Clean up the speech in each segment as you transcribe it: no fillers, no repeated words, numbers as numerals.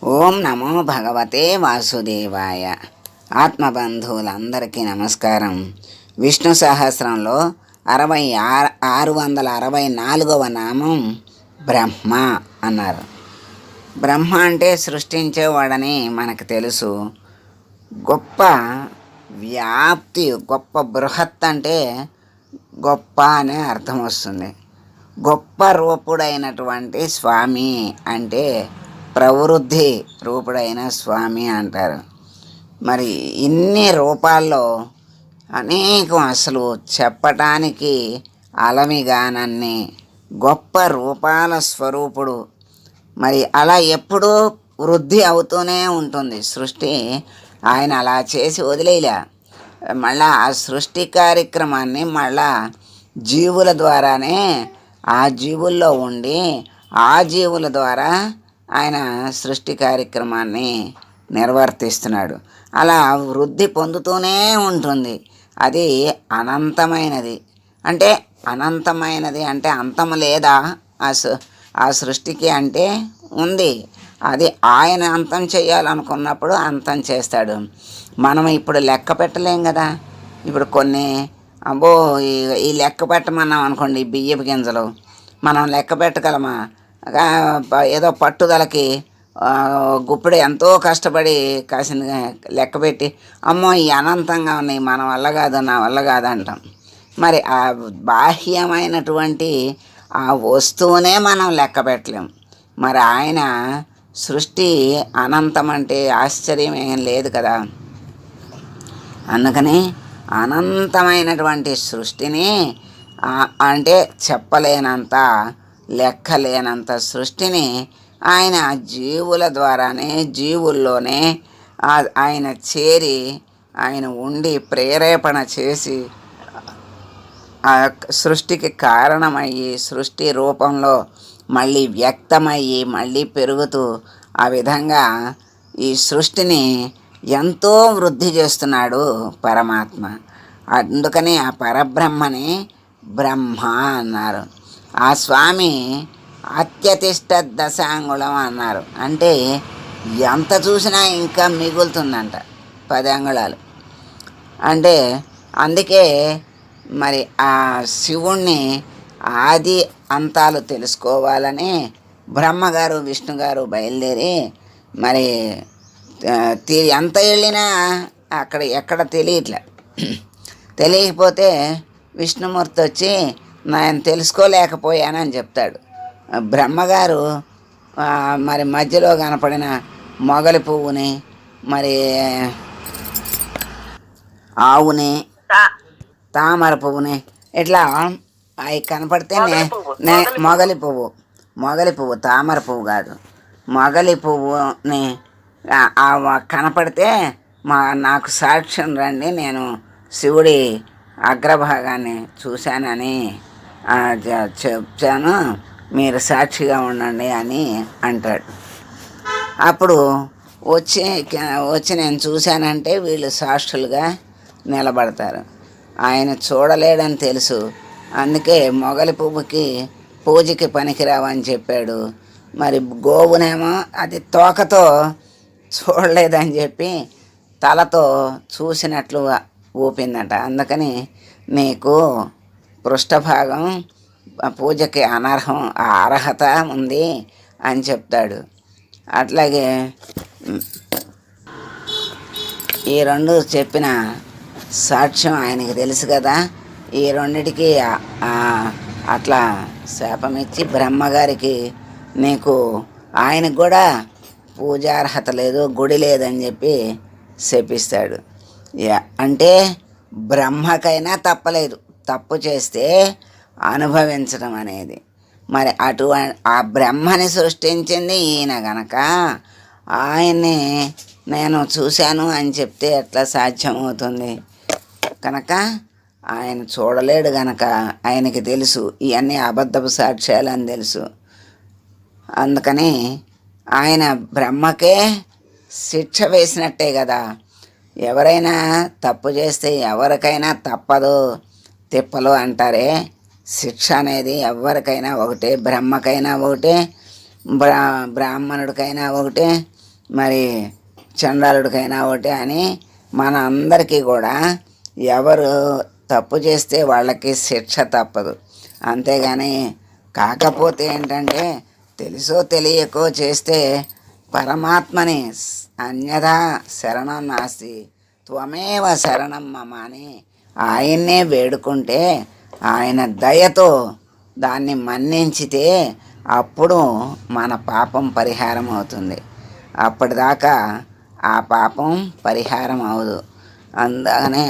ఓం నమో భగవతే వాసుదేవాయ. ఆత్మబంధువులందరికీ నమస్కారం. విష్ణు సహస్రంలో 664వ నామం బ్రహ్మ అన్నారు. బ్రహ్మ అంటే సృష్టించేవాడని మనకు తెలుసు. గొప్ప వ్యాప్తి, గొప్ప బృహత్ అంటే గొప్ప అనే అర్థం వస్తుంది. గొప్ప రూపుడైనటువంటి స్వామి అంటే ప్రవృద్ధి రూపుడైన స్వామి అంటారు. మరి ఇన్ని రూపాల్లో అనేకం, అసలు చెప్పటానికి అలమిగానన్ని గొప్ప రూపాల స్వరూపుడు. మరి అలా ఎప్పుడూ వృద్ధి అవుతూనే ఉంటుంది సృష్టి. ఆయన అలా చేసి వదిలేయలే. మళ్ళా ఆ సృష్టి కార్యక్రమాన్ని మళ్ళా జీవుల ద్వారానే, ఆ జీవుల్లో ఉండి ఆ జీవుల ద్వారా ఆయన సృష్టి కార్యక్రమాన్ని నిర్వర్తిస్తున్నాడు. అలా వృద్ధి పొందుతూనే ఉంటుంది. అది అనంతమైనది. అంటే అనంతమైనది అంటే అంతం లేదా ఆ సృష్టికి? అంటే ఉంది. అది ఆయన అంతం చేయాలనుకున్నప్పుడు అంతం చేస్తాడు. మనం ఇప్పుడు లెక్క పెట్టలేం కదా. ఇప్పుడు కొన్ని అబ్బో ఈ లెక్క పెట్టమన్నాం అనుకోండి, బియ్యపు గింజలు మనం లెక్క పెట్టగలమా? ఏదో పట్టుదలకి గుప్పిడి ఎంతో కష్టపడి కాసిన లెక్క పెట్టి అమ్మో ఈ అనంతంగా ఉన్నాయి, మన వల్ల కాదు, నా వల్ల కాదు అంటాం. మరి ఆ బాహ్యమైనటువంటి ఆ వస్తువునే మనం లెక్క పెట్టలేం. మరి ఆయన సృష్టి అనంతం అంటే ఆశ్చర్యం ఏం లేదు కదా. అందుకని అనంతమైనటువంటి సృష్టిని, అంటే చెప్పలేనంత, లెక్కలేనంత సృష్టిని ఆయన జీవుల ద్వారానే, జీవుల్లోనే ఆయన చేరి, ఆయన ఉండి ప్రేరేపణ చేసి ఆ సృష్టికి కారణమయ్యి, సృష్టి రూపంలో మళ్ళీ వ్యక్తమయ్యి, మళ్ళీ పెరుగుతూ ఆ విధంగా ఈ సృష్టిని ఎంతో వృద్ధి చేస్తున్నాడు పరమాత్మ. అందుకని ఆ పరబ్రహ్మని బ్రహ్మ అన్నారు. ఆ స్వామి అత్యతిష్ట దశాంగుళం అన్నారు. అంటే ఎంత చూసినా ఇంకా మిగులుతుందంట 10 అంగుళాలు. అంటే అందుకే మరి ఆ శివుణ్ణి ఆది అంతాలు తెలుసుకోవాలని బ్రహ్మగారు విష్ణుగారు బయలుదేరి మరి ఎంత వెళ్ళినా అక్కడ ఎక్కడ తెలియట్లే. తెలియకపోతే విష్ణుమూర్తి వచ్చి నేను తెలుసుకోలేకపోయానని చెప్తాడు. బ్రహ్మగారు మరి మధ్యలో కనపడిన మొగలి పువ్వుని, మరి ఆవుని, తామర పువ్వుని, ఇట్లా అవి కనపడితే మొగలి పువ్వు తామర పువ్వు కాదు, మొగలి పువ్వుని కనపడితే నాకు సాక్ష్యం రండి, నేను శివుడి అగ్రభాగాన్ని చూశానని చెప్తాను, మీరు సాక్షిగా ఉండండి అని అంటాడు. అప్పుడు వచ్చి నేను చూశానంటే వీళ్ళు సాక్షులుగా నిలబడతారు. ఆయన చూడలేడని తెలుసు. అందుకే మొగలి పువ్వుకి పూజకి పనికిరావని చెప్పాడు. మరి గోవునేమో అది తోకతో చూడలేదని చెప్పి తలతో చూసినట్లు ఊపిందట. అందుకని నీకు పృష్ఠభాగం పూజకి అనర్హం, అర్హత ఉంది అని చెప్తాడు. అట్లాగే ఈ రెండు చెప్పిన సాక్ష్యం ఆయనకి తెలుసు కదా. ఈ రెండిటికి అట్లా శాపమిచ్చి బ్రహ్మగారికి నీకు, ఆయనకు కూడా పూజార్హత లేదు, గుడి లేదని చెప్పి శపిస్తాడు. అంటే బ్రహ్మకైనా తప్పలేదు తప్పు చేస్తే అనుభవించడం అనేది. మరి ఆ బ్రహ్మని సృష్టించింది ఈయన గనక ఆయన్ని నేను చూశాను అని చెప్తే ఎట్లా సాధ్యమవుతుంది? కనుక ఆయన చూడలేడు గనక ఆయనకి తెలుసు ఇవన్నీ అబద్ధపు సాక్ష్యాలు అని తెలుసు. అందుకని ఆయన బ్రహ్మకే శిక్ష వేసినట్టే కదా. ఎవరైనా తప్పు చేస్తే ఎవరికైనా తప్పదు తిప్పలు అంటారే, శిక్ష అనేది ఎవరికైనా ఒకటే, బ్రహ్మకైనా ఒకటే, బ్రాహ్మణుడికైనా ఒకటే, మరి చండాలుడికైనా ఒకటే అని మన అందరికీ కూడా ఎవరు తప్పు చేస్తే వాళ్ళకి శిక్ష తప్పదు. అంతేగాని కాకపోతే ఏంటంటే తెలుసో తెలియకో చేస్తే పరమాత్మని అన్యథా శరణం నాస్తి త్వమేవ శరణం మమ అని ఆయన్నే వేడుకుంటే ఆయన దయతో దాన్ని మన్నించితే అప్పుడు మన పాపం పరిహారం అవుతుంది. అప్పటిదాకా ఆ పాపం పరిహారం అవదు. అందుకనే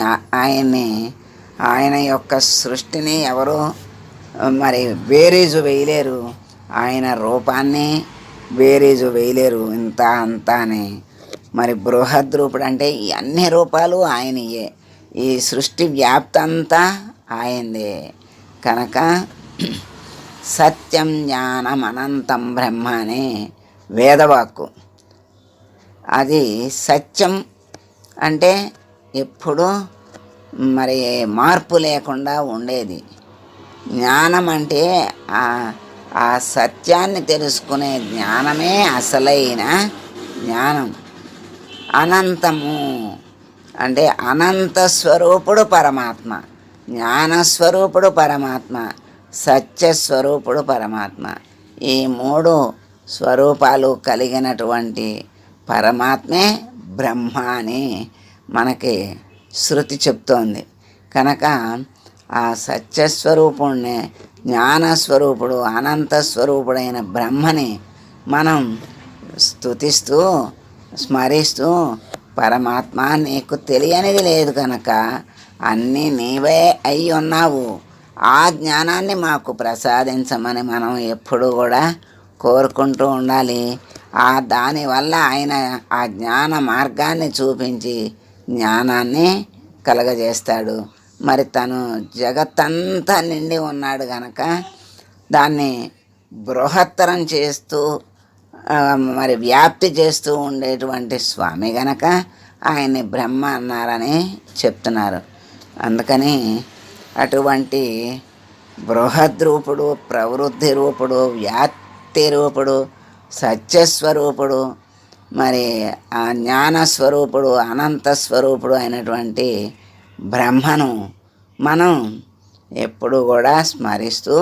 ఆయన యొక్క సృష్టిని ఎవరు మరి బేరీజు వేయలేరు, ఆయన రూపాన్ని బేరీజు వేయలేరు. ఇంత అంతా అని మరి బృహద్రూపుడు అంటే ఈ అన్ని రూపాలు ఆయనయే, ఈ సృష్టి వ్యాప్తంతా ఆయనదే కనుక సత్యం జ్ఞానం అనంతం బ్రహ్మ అనే వేదవాక్కు. అది సత్యం అంటే ఎప్పుడు మరి మార్పు లేకుండా ఉండేది. జ్ఞానం అంటే ఆ సత్యాన్ని తెలుసుకునే జ్ఞానమే అసలైన జ్ఞానం. అనంతము అంటే అనంత స్వరూపుడు పరమాత్మ, జ్ఞానస్వరూపుడు పరమాత్మ, సత్యస్వరూపుడు పరమాత్మ. ఈ మూడు స్వరూపాలు కలిగినటువంటి పరమాత్మే బ్రహ్మ అని మనకి శృతి చెప్తోంది. కనుక ఆ సత్యస్వరూపుణ్ణి, జ్ఞానస్వరూపుడు, అనంతస్వరూపుడైన బ్రహ్మని మనం స్తుతిస్తూ స్మరిస్తూ, పరమాత్మ నీకు తెలియనిది లేదు కనుక అన్నీ నీవే అయి ఉన్నావు, ఆ జ్ఞానాన్ని మాకు ప్రసాదించమని మనం ఎప్పుడూ కూడా కోరుకుంటూ ఉండాలి. దానివల్ల ఆయన ఆ జ్ఞాన మార్గాన్ని చూపించి జ్ఞానాన్ని కలగజేస్తాడు. మరి తను జగత్తంతా నిండి ఉన్నాడు గనక దాన్ని బృహత్తరం చేస్తూ మరి వ్యాప్తి చేస్తూ ఉండేటువంటి స్వామి గనక ఆయన్ని బ్రహ్మ అన్నారని చెప్తున్నారు. అందుకని అటువంటి బృహద్రూపుడు, ప్రవృద్ధి రూపుడు, వ్యాప్తి రూపుడు, సత్యస్వరూపుడు, మరి ఆ జ్ఞానస్వరూపుడు, అనంతస్వరూపుడు అయినటువంటి బ్రహ్మను మనం ఎప్పుడు కూడా స్మరిస్తూ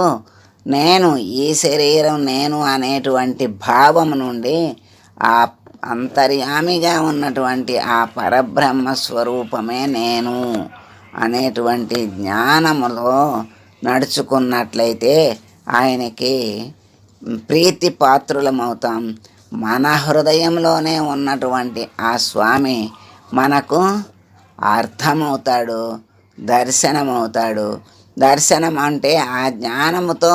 నేను ఈ శరీరం నేను అనేటువంటి భావం నుండి ఆ అంతర్యామిగా ఉన్నటువంటి ఆ పరబ్రహ్మ స్వరూపమే నేను అనేటువంటి జ్ఞానములో నడుచుకున్నట్లయితే ఆయనకి ప్రీతి పాత్రులమవుతాం. మన హృదయంలోనే ఉన్నటువంటి ఆ స్వామి మనకు అర్థమవుతాడు, దర్శనమవుతాడు. దర్శనం అంటే ఆ జ్ఞానముతో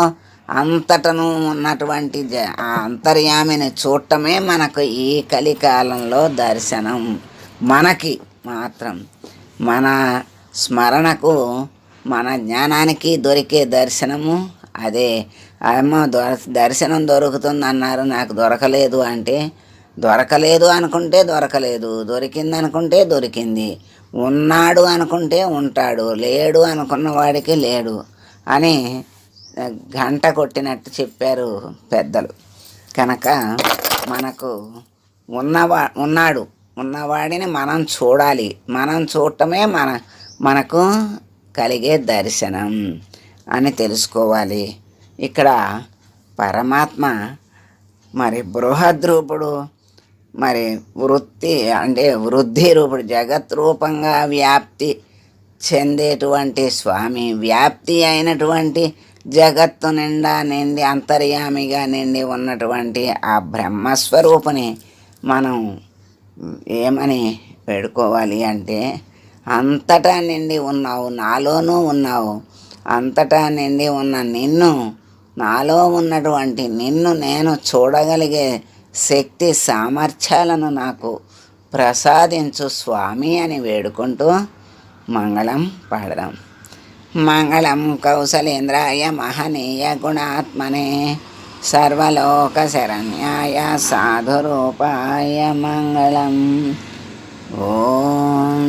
అంతటను ఉన్నటువంటి ఆ అంతర్యామిని చూడటమే మనకు ఈ కలికాలంలో దర్శనం. మనకి మాత్రం మన స్మరణకు, మన జ్ఞానానికి దొరికే దర్శనము అదే. అమ్మ దర్శనం దొరుకుతుంది అన్నారు, నాకు దొరకలేదు అంటే దొరకలేదు అనుకుంటే దొరకలేదు, దొరికింది అనుకుంటే దొరికింది, ఉన్నాడు అనుకుంటే ఉంటాడు, లేడు అనుకున్న వాడికి లేడు అని గంట కొట్టినట్టు చెప్పారు పెద్దలు. కనుక మనకు ఉన్నాడు, ఉన్నవాడిని మనం చూడాలి. మనం చూడటమే మనకు కలిగే దర్శనం అని తెలుసుకోవాలి. ఇక్కడ పరమాత్మ మరి బృహద్రూపుడు, మరి వృద్ధి రూపుడు, జగత్ రూపంగా వ్యాప్తి చెందేటువంటి స్వామి, వ్యాప్తి అయినటువంటి జగత్తు నిండా నిండి అంతర్యామిగా నిండి ఉన్నటువంటి ఆ బ్రహ్మస్వరూపుని మనం ఏమని వేడుకోవాలి అంటే, అంతటా నిండి ఉన్నావు, నాలోనూ ఉన్నావు, అంతటా నిండి ఉన్న నిన్ను, నాలో ఉన్నటువంటి నిన్ను నేను చూడగలిగే శక్తి సామర్థ్యాలను నాకు ప్రసాదించు స్వామి అని వేడుకుంటూ మంగళం పాడదాం. మంగళం కౌసలేంద్రాయ మహనీయ గుణాత్మనే సర్వలోక శరణ్యాయ సాధురూపాయ మంగళం. ఓం